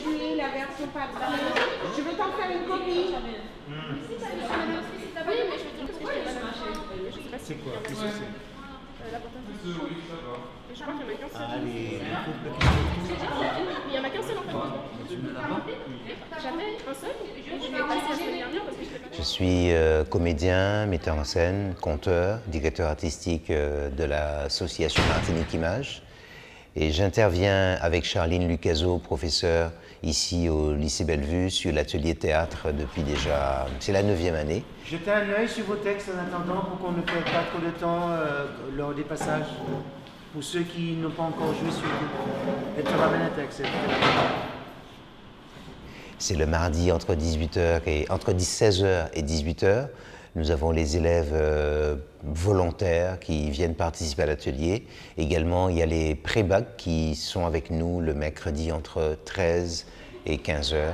distribuer la version papier. Je veux t'en faire une copie. C'est quoi? Qu'est-ce que c'est? Je crois qu'il y en a qu'un seul. Allez, Il y en a qu'un seul en fait. tu me l'as pas? Jamais un seul. Je l'ai passé la semaine dernière parce que je l'ai pas. Je suis comédien, metteur en scène, conteur, directeur artistique de l'association Martinique Images. Et j'interviens avec Charline Lucaso, professeure ici au lycée Bellevue, sur l'atelier théâtre depuis déjà, c'est la 9e année. Jetez un œil sur vos textes en attendant pour qu'on ne perde pas trop de temps lors des passages. Pour ceux qui n'ont pas encore joué sur vous. Et tu ramènes un texte. C'est le mardi entre 16h et 18h. Nous avons les élèves volontaires qui viennent participer à l'atelier. Également, il y a les pré-bacs qui sont avec nous le mercredi entre 13 et 15h.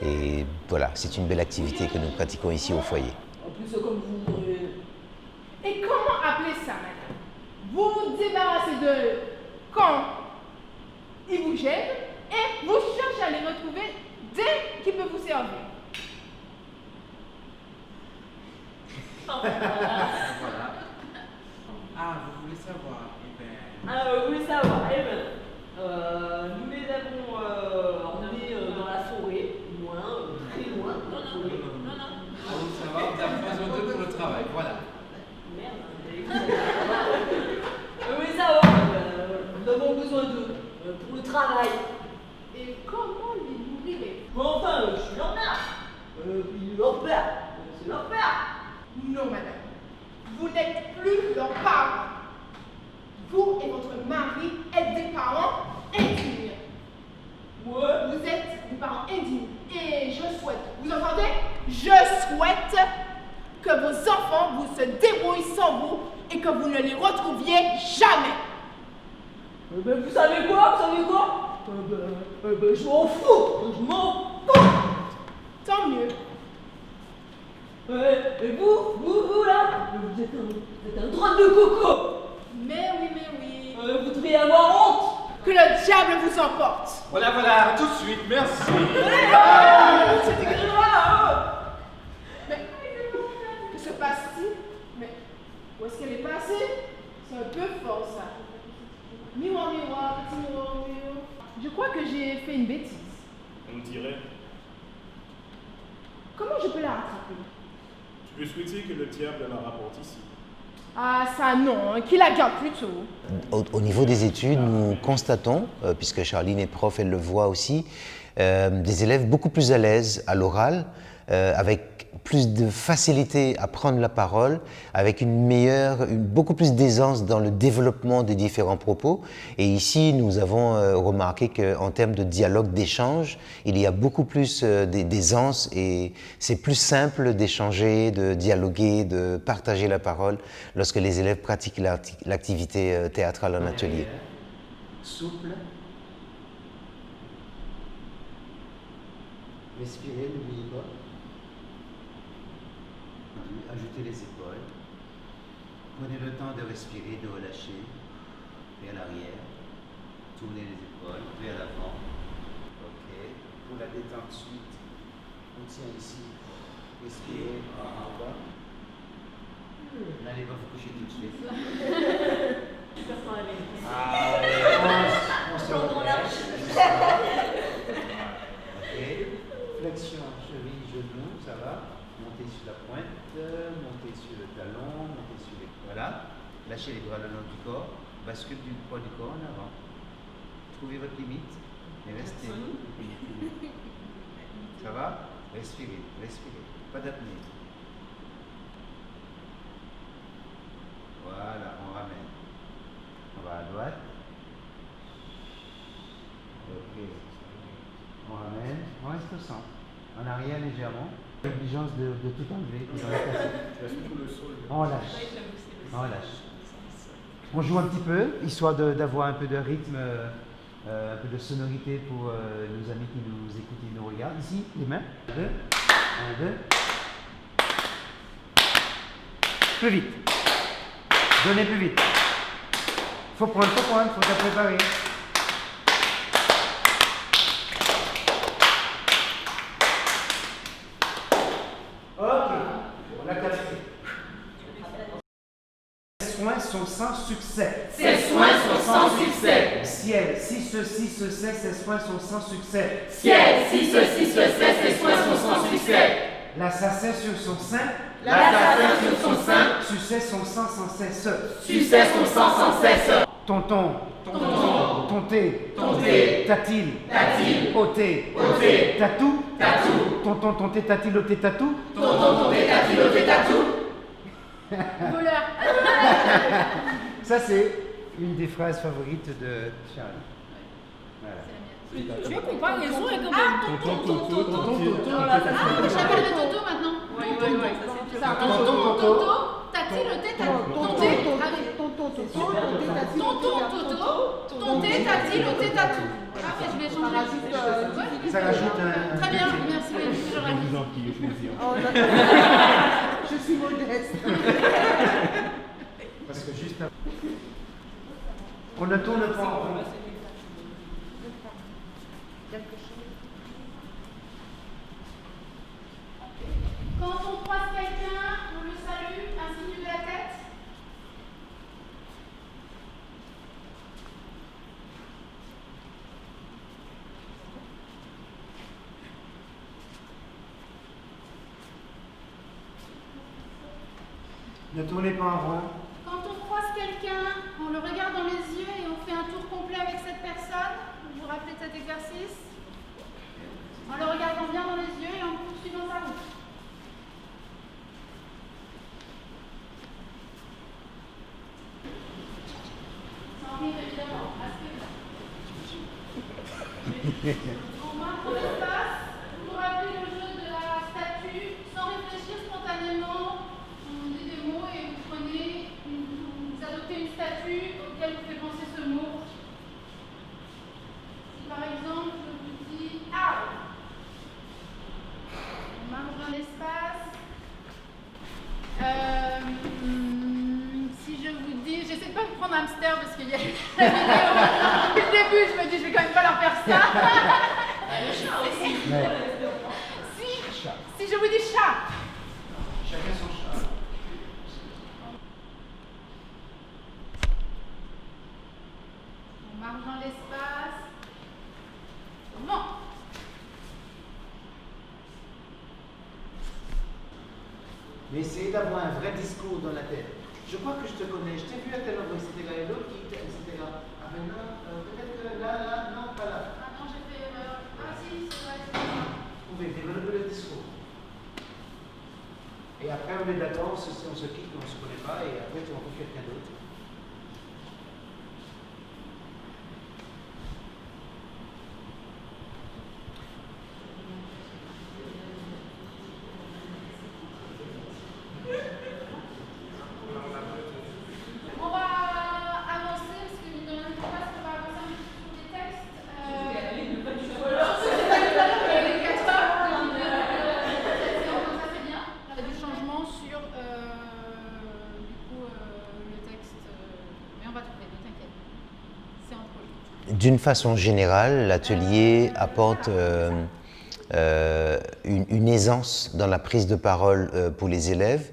Et voilà, c'est une belle activité que nous pratiquons ici au foyer. En plus, comme vous... Et comment appeler ça, madame? Vous vous débarrassez d'eux quand ils vous gênent et vous cherchez à les retrouver dès qu'ils peuvent vous servir. Voilà. Ah, vous voulez savoir? Eh ben... Alors, vous voulez savoir, nous les avons emmenés dans la forêt, loin, très loin de la forêt. Non. Ah, vous savoir, vous avez besoin d'eux pour le travail, voilà. Merde, vous voulez savoir, nous avons besoin d'eux pour le travail. Et comment les nourrir? Bon, enfin, je suis leur père. Puis leur père, c'est leur père. Non, madame. Vous n'êtes plus leurs parents. Vous et votre mari êtes des parents indignes. Ouais. Vous êtes des parents indignes. Et je souhaite, vous entendez? Je souhaite que vos enfants vous se débrouillent sans vous et que vous ne les retrouviez jamais. Ben, vous savez quoi? Je m'en fous. Tant mieux. Et vous là, vous êtes un drôle de coco. Mais oui. Vous devriez avoir honte. Que le diable vous emporte. Voilà, tout de suite, merci. C'était grave. Mais que se passe-t-il? Mais où est-ce qu'elle est passée? C'est un peu fort ça. Miroir, petit miroir. Je crois que j'ai fait une bêtise. On dirait. Comment je peux la rattraper? Tu peux souhaiter que le diable la rapporte ici. Ah ça non, qu'il la garde plutôt. Au niveau des études, nous constatons, puisque Charline est prof, elle le voit aussi, des élèves beaucoup plus à l'aise à l'oral, avec plus de facilité à prendre la parole, avec beaucoup plus d'aisance dans le développement des différents propos. Et ici, nous avons remarqué qu'en termes de dialogue, d'échange, il y a beaucoup plus d'aisance et c'est plus simple d'échanger, de dialoguer, de partager la parole lorsque les élèves pratiquent l'activité théâtrale en atelier. Souple. Respirez, n'oubliez pas. Ajoutez les épaules. Prenez le temps de respirer, de relâcher. Vers l'arrière. Tournez les épaules vers l'avant. Ok. Pour la détente suite, on tient ici. Respirez en bas. N'allez pas vous coucher tout de suite. On se relâche. Ok. Flexion, cheville, genou, ça va. Montez sur la pointe, montez sur le talon, montez sur les... Voilà. Lâchez les bras le long du corps. Bascule du poids du corps en avant. Trouvez votre limite et restez. Ça va? Respirez. Pas d'apnée. Voilà, on ramène. On va à droite. Ok. On ramène. On reste au centre. En arrière légèrement. L'exigence de tout enlever. On lâche. On joue un petit peu, histoire d'avoir un peu de rythme, un peu de sonorité pour nos amis qui nous écoutent et nous regardent. Ici, les mains. 2. 1, 2. Plus vite. Donnez plus vite. Faut prendre, faut te préparer. sont sans succès. Ces soins sont sans succès. Ciel, si ceci se sait, ces soins sont sans succès. Ciel, si ceci se sait, ces soins sont sans succès. L'assassin sur son sein, L'assassin sur son sein, succès son sang sans cesse. suçait son sang sans cesse. Tonton, Tonton, tonté, tonté, tatille, tatille, ôté, ôté, tatou, tatou, tonton, tonté, tatille, ôté, tatou. tonton, tonté, tatille, ôté, tatou. Voleur. Ça, c'est une des phrases favorites de Charlie. Voilà. Tu veux comparaison avec un Ah, même. tonton, tonton, tonton. Voilà, ça Ah, je parle de Toto maintenant. Oui, oui, oui, ça c'est Ça, Tonton, tonton, tonton. Toto, tati, le thé, tati. Tonté, tonté, tati, le thé, tatou. Ah, mais je vais changer. Ça rajoute un... Très bien, merci. Je rajoute. Oh, d'accord. Je suis modeste. Parce que juste après... On ne tourne pas en rond. Quand on croise quelqu'un, on le salue, un signe de la tête. Ne tournez pas en rond. Quand on croise quelqu'un, on le regarde dans les yeux et on fait un tour complet avec cette personne. Vous vous rappelez de cet exercice? En le regardant bien dans les yeux et en poursuivant sa route. Sans rire évidemment. On marque l'espace. Vous vous rappelez le jeu de la statue? Sans réfléchir spontanément, on dit des mots et vous prenez, vous adoptez une statue auquel vous fait penser ce mot. Si par exemple je vous dis arbre, on marche dans l'espace. Si je vous dis, j'essaie de pas vous prendre hamster parce qu'il y a la vidéo. Depuis le début, je me dis, je vais quand même pas leur faire ça. Si je vous dis chat. Chacun son chat. On marche dans l'espace. Bon. Mais essayez d'avoir un vrai discours dans la tête. Je crois que je te connais, je t'ai vu à tel endroit, c'était là et l'autre qui était là. Ah mais non, peut-être que là, non, pas là. Ah non, j'ai fait erreur. Ah si, c'est vrai, c'est vrai. Vous pouvez développer le discours. Et après on est d'accord, on se quitte, on ne se connaît pas, et après tu rencontres quelqu'un d'autre. On va avancer parce que mine de rien, je pense qu'on va avancer un petit peu sur les textes. Ça fait bien. Il y a du changement sur le texte. Mais on va trouver, ne t'inquiète. C'est en projet. D'une façon générale, l'atelier apporte une aisance dans la prise de parole pour les élèves.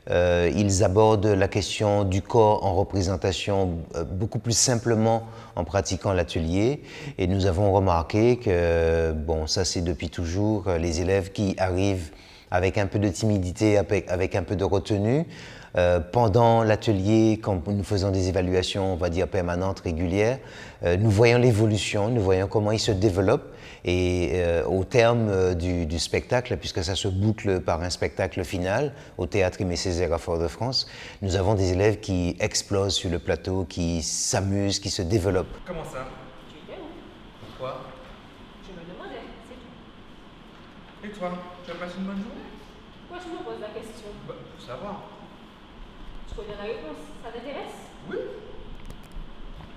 Ils abordent la question du corps en représentation beaucoup plus simplement en pratiquant l'atelier. Et nous avons remarqué que, bon, ça c'est depuis toujours, les élèves qui arrivent avec un peu de timidité, avec un peu de retenue, pendant l'atelier, quand nous faisons des évaluations, on va dire permanentes, régulières, nous voyons l'évolution, nous voyons comment ils se développent. Et au terme du spectacle, puisque ça se boucle par un spectacle final au Théâtre Aimé Césaire à Fort-de-France, nous avons des élèves qui explosent sur le plateau, qui s'amusent, qui se développent. Comment ça? Tu es bien, hein? Pourquoi? Je me demandais, c'est tout. Et toi, tu as passé une bonne journée? Pourquoi tu me poses la question? Bah, pour savoir. Tu connais la réponse, ça t'intéresse? Oui.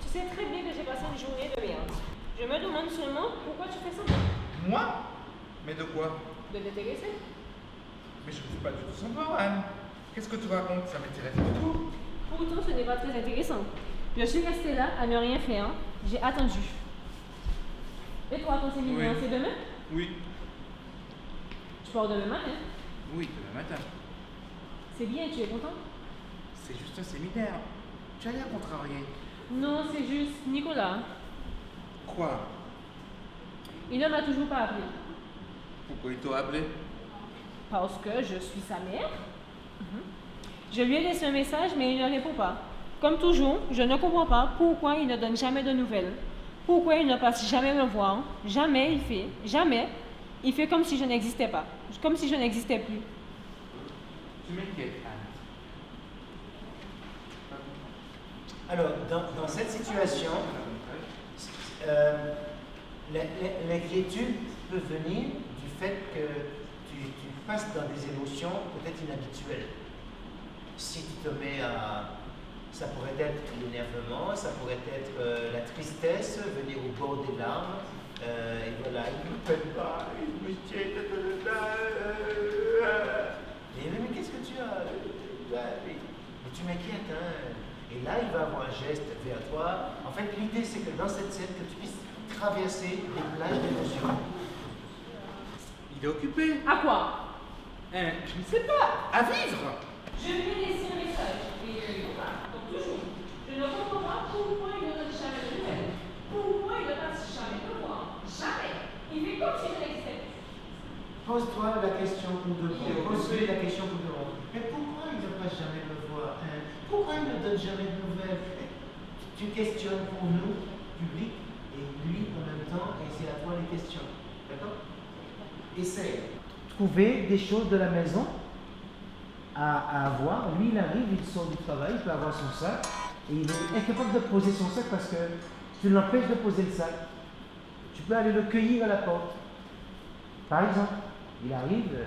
Tu sais très bien que j'ai passé une journée de merde. Je me demande seulement pourquoi tu fais ça. Moi? Mais de quoi? De t'intéresser? Mais je ne fais pas du tout semblant, Anne. Qu'est-ce que tu racontes? Ça m'intéresse du tout. Pourtant, ce n'est pas très intéressant. Je suis restée là à ne rien faire. J'ai attendu. Et toi, ton séminaire, Oui. c'est demain? Oui. Tu pars demain matin? Oui, demain matin. C'est bien, tu es content? C'est juste un séminaire. Tu as l'air contrarié. Non, c'est juste Nicolas. Quoi? Il ne m'a toujours pas appelé. Pourquoi il t'a appelé? Parce que je suis sa mère. Je lui ai laissé un message, mais il ne répond pas. Comme toujours, je ne comprends pas pourquoi il ne donne jamais de nouvelles. Pourquoi il ne passe jamais me voir. Jamais il fait. Jamais. Il fait comme si je n'existais pas. Comme si je n'existais plus. Tu m'inquiètes, Anne. Alors, dans cette situation, l'inquiétude peut venir du fait que tu passes dans des émotions peut-être inhabituelles. Si tu te mets à... Ça pourrait être l'énervement, ça pourrait être la tristesse, venir au bord des larmes. Et voilà, il ne me peine pas, il me tient. Mais qu'est-ce que tu as? Mais tu m'inquiètes, hein? Et là, il va avoir un geste vers toi. En fait, l'idée, c'est que dans cette scène, que tu puisses traverser des plages d'émotions. Il est occupé. À quoi? Je ne sais pas. À vivre. Je lui ai laissé un message. Et il ne répond pas. Comme toujours. Je ne comprends pas pourquoi il ne donne jamais de nouvelles. Pourquoi il ne passe jamais me voir. Jamais. Il fait comme si je n'existais plus. Pose-toi la question pour de bon. Pose-lui la question pour de bon. Mais pourquoi il ne passe jamais me voir, hein? Pourquoi il ne donne jamais de nouvelles? Tu questionnes pour nous, public, et lui en même temps, et c'est à toi les questions. D'accord? Essaye. Trouver des choses de la maison à avoir. Lui, il arrive, il sort du travail, il peut avoir son sac, et il est incapable de poser son sac parce que tu l'empêches de poser le sac. Tu peux aller le cueillir à la porte. Par exemple, il arrive,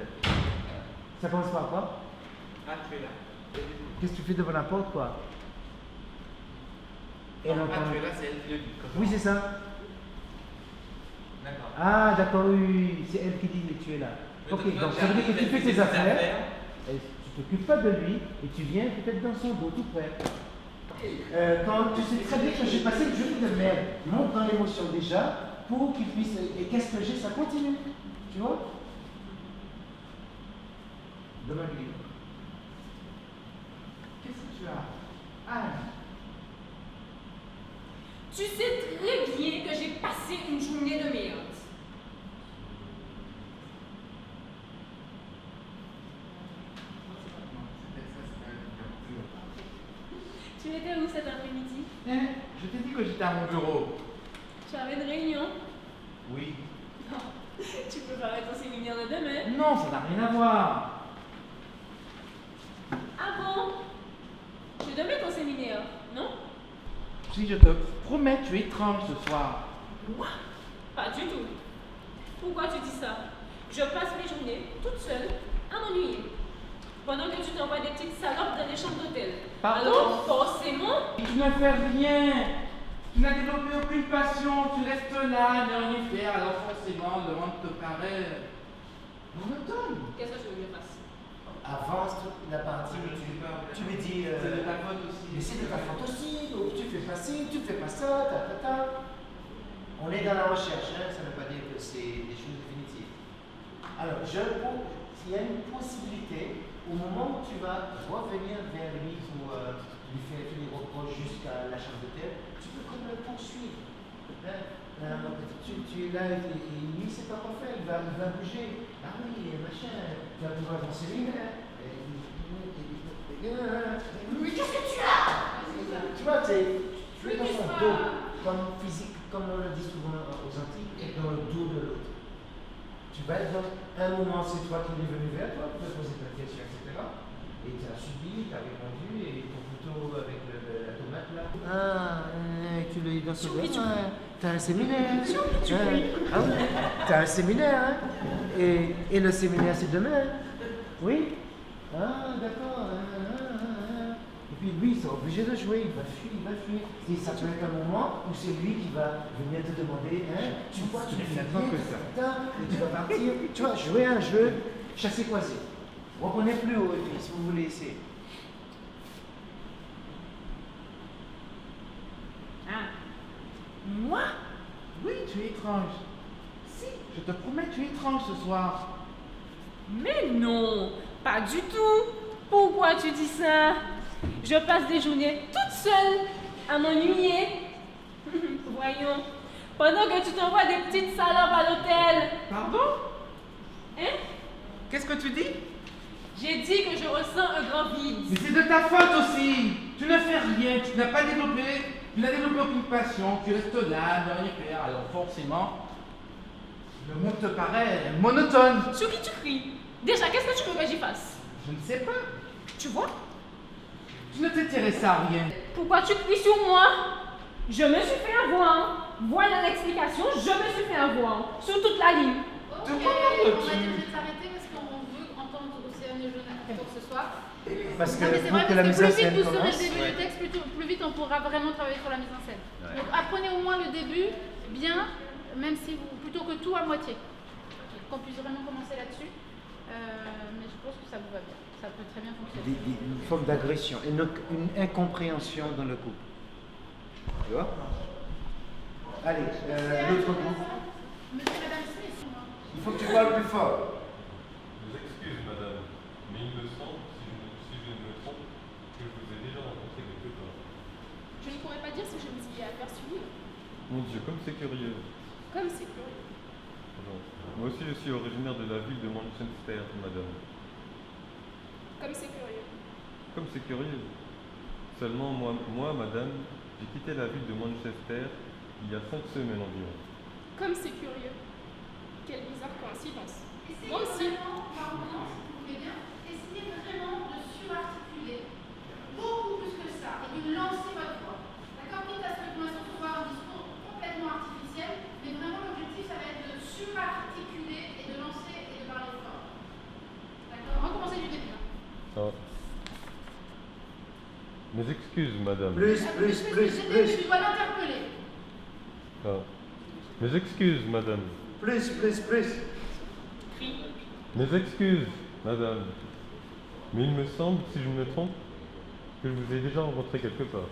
ça commence par quoi? Ah, tu es là. Qu'est-ce que tu fais devant la porte, quoi? Elle Ah, entend... tu es là, c'est elle qui le dit. Oui, c'est ça. D'accord. Ah, d'accord, oui, c'est elle qui dit que tu es là. Mais Ok, donc, donc ça veut dire que tu fais tes affaires, et tu t'occupes pas de lui, et tu viens peut-être dans son dos, tout près. Quand tu sais très bien que j'ai passé une journée de merde, monte dans l'émotion déjà, pour qu'il puisse. Et qu'est-ce que j'ai? Ça continue. Tu vois? Demande-lui. Qu'est-ce que tu as? Ah. Tu sais très bien que j'ai passé une journée de merde. Tu étais où cet après-midi? Je t'ai dit que j'étais à mon bureau. Tu avais une réunion? Oui. Non. Tu peux faire ton séminaire de demain. Non, ça n'a rien à voir. Ah bon? C'est demain ton séminaire, non? Si je te promets, tu es étrange ce soir. Moi? Pas du tout. Pourquoi tu dis ça? Je passe mes journées toute seule à m'ennuyer. Pendant que tu t'envoies des petites salopes dans les chambres d'hôtel. Pardon? Alors forcément... Tu ne fais rien. Tu n'as développé aucune passion. Tu restes là, ne rien faire. Alors forcément, le monde te paraît monotone. Qu'est-ce que je veux que je fasse? Avance toute la partie où tu me dis. C'est de ta faute aussi. Mais c'est de ta faute aussi. Donc tu fais pas ci, tu fais pas ça, ta. On est dans la recherche, hein, ça ne veut pas dire que c'est des choses définitives. Alors, s'il y a une possibilité, au moment où tu vas revenir vers lui pour lui faire tous les reproches jusqu'à la chambre d'hôtel, tu peux comme le poursuivre. Hein? Tu es là et lui, c'est pas quoi faire, il va bouger. Ah oui, machin, tu vas pouvoir dans ses lunettes. Mais qu'est-ce que tu as? Tu vois, tu es dans son dos, comme physique, comme on le dit souvent aux Antilles, et dans le dos de l'autre. Tu vas être dans un moment, c'est toi qui es venu vers toi, tu peux poser ta question, etc. Et tu as subi, tu as répondu, et ton couteau avec la tomate là. Ah, tu l'as eu dans ce dos. Tu as un séminaire. Ah oui, tu as un séminaire, hein. Et le séminaire, c'est demain. Oui? Ah, d'accord. Et puis lui, il sera obligé de jouer, il va fuir. Et ça peut être un moment où c'est lui qui va venir te demander, hein, tu vois, tu fais bien que ça. Et tu vas partir, tu vois, jouer à un jeu, chasser-croiser. Reprenez plus haut, et puis, si vous voulez essayer. Ah. Moi? Oui, tu es étrange. Si, je te promets, tu es étrange ce soir. Mais non, pas du tout. Pourquoi tu dis ça? Je passe des journées toute seule à m'ennuyer. Voyons. Pendant que tu t'envoies des petites salopes à l'hôtel. Pardon? Hein? Qu'est-ce que tu dis? J'ai dit que je ressens un grand vide. Mais c'est de ta faute aussi. Tu ne fais rien, tu n'as développé aucune passion, tu restes là, ne rien faire, alors forcément, le monde te paraît monotone. Sur qui tu cries? Déjà, qu'est-ce que tu veux que j'y fasse? Je ne sais pas, Tu vois? tu ne t'intéresses à rien. Pourquoi tu cries sur moi? Je me suis fait avoir. Voilà l'explication, je me suis fait avoir. Sur toute la ligne. Ok, De on quoi va parles-tu? peut-être s'arrêter parce qu'on veut entendre Océane et Jonathan pour ce soir. Parce que Non, mais c'est pour vrai, que la parce mise que en plus vite scène vous saurez le commence, début du texte, plus vite on pourra vraiment travailler sur la mise en scène. Ouais. Donc apprenez au moins le début, bien, même si vous, plutôt que tout à moitié. Qu'on puisse vraiment commencer là-dessus. Mais je pense que ça vous va bien. Ça peut très bien fonctionner. une forme d'agression, une incompréhension dans le couple. Tu vois? Allez, l'autre groupe. Monsieur et Madame Smith. Il faut que tu parles plus fort. Je vous excuse, madame, mais il me semble, si je ne me trompe, que je vous ai déjà rencontré quelque part. Je ne pourrais pas dire si je vous y ai aperçu. Mon Dieu, comme c'est curieux. Comme c'est curieux. Pardon. Moi aussi, je suis originaire de la ville de Manchester, madame. Comme c'est curieux. Comme c'est curieux. Seulement, moi, madame, j'ai quitté la ville de Manchester il y a 5 semaines environ. Comme c'est curieux. Quelle bizarre coïncidence. Essayez Moi aussi. vraiment, pardon, si vous voulez bien, essayez vraiment de surarticuler beaucoup plus que ça et de lancer votre voix. D'accord? Quitte à ce que pour l'instant ce soit un discours complètement artificiel, mais vraiment l'objectif ça va être de surarticuler et de lancer et de parler fort. D'accord? On va commencer du début. Hein. Ah. Mes excuses, madame. Plus. Tu dois l'interpeller. Ah. Mes excuses, madame. Plus. Mes excuses, madame. Mais il me semble, si je me trompe, que je vous ai déjà rencontré quelque part.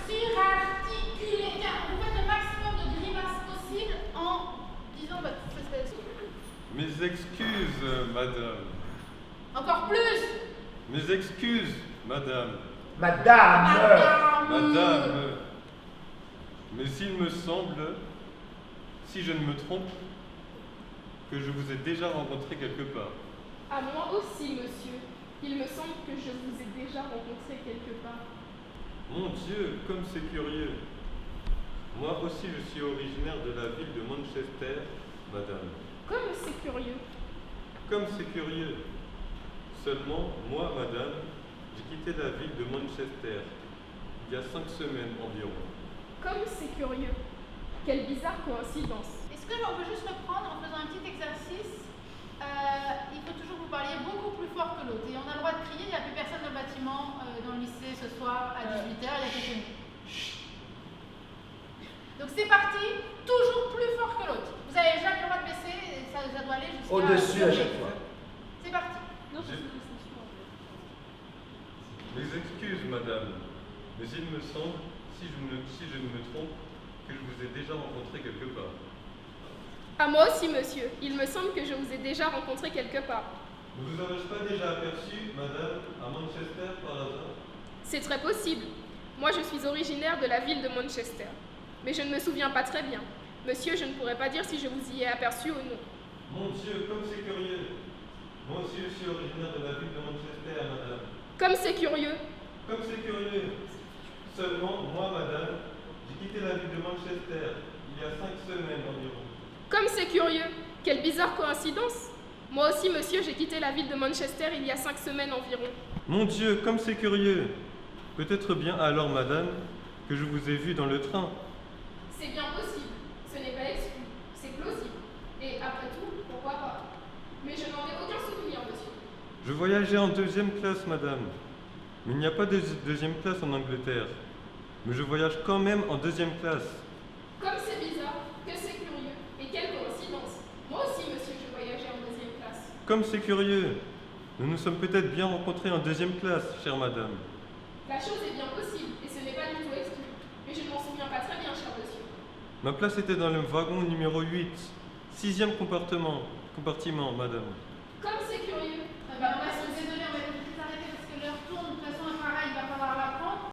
Surarticuler. Tiens, vous faites le maximum de grimaces possible en disant votre frustration. Mes excuses, madame. Encore plus. Mes excuses, madame. Madame. Mais il me semble, si je ne me trompe, que je vous ai déjà rencontré quelque part. À moi aussi, monsieur. Il me semble que je vous ai déjà rencontré quelque part. Mon Dieu, comme c'est curieux. Moi aussi, je suis originaire de la ville de Manchester, madame. Comme c'est curieux. Comme c'est curieux. Seulement, moi, madame, j'ai quitté la ville de Manchester il y a 5 semaines environ. Comme c'est curieux. Quelle bizarre coïncidence. Est-ce que on peut juste reprendre en faisant un petit exercice? Il faut toujours que vous parliez beaucoup plus fort que l'autre. Et on a le droit de crier, il n'y a plus personne dans le bâtiment, dans le lycée ce soir à 18h, il y a quelqu'un. Donc c'est parti, toujours plus fort que l'autre. Vous n'avez jamais le droit de baisser, et ça doit aller jusqu'à... Au-dessus à chaque fois. C'est parti. Mes excuses, madame. Mais il me semble, si je ne me trompe, que je vous ai déjà rencontré quelque part. À moi aussi, monsieur. Il me semble que je vous ai déjà rencontré quelque part. Ne vous avais-je pas déjà aperçu, madame, à Manchester par hasard? C'est très possible. Moi, je suis originaire de la ville de Manchester. Mais je ne me souviens pas très bien. Monsieur, je ne pourrais pas dire si je vous y ai aperçu ou non. Mon Dieu, comme c'est curieux. Moi aussi, je suis originaire de la ville de Manchester, madame. Comme c'est curieux. Comme c'est curieux. Seulement, moi, madame, j'ai quitté la ville de Manchester il y a 5 semaines environ. Comme c'est curieux. Quelle bizarre coïncidence. Moi aussi, monsieur, j'ai quitté la ville de Manchester il y a 5 semaines environ. Mon Dieu, comme c'est curieux. Peut-être bien alors, madame, que je vous ai vu dans le train. C'est bien possible. Ce n'est pas exclu. C'est plausible. Et après tout, pourquoi pas? Mais je n'en ai aucun souvenir, monsieur. Je voyageais en 2e classe, madame. Mais il n'y a pas de 2e classe en Angleterre. Mais je voyage quand même en 2e classe. Comme c'est bizarre, que c'est curieux. Et quelle coïncidence. Moi aussi, monsieur, je voyageais en 2e classe. Comme c'est curieux. Nous nous sommes peut-être bien rencontrés en 2e classe, chère madame. La chose est bien possible, et ce n'est pas du tout exclu. Mais je ne m'en souviens pas très bien, cher monsieur. Ma place était dans le wagon numéro 8, 6e compartiment, madame.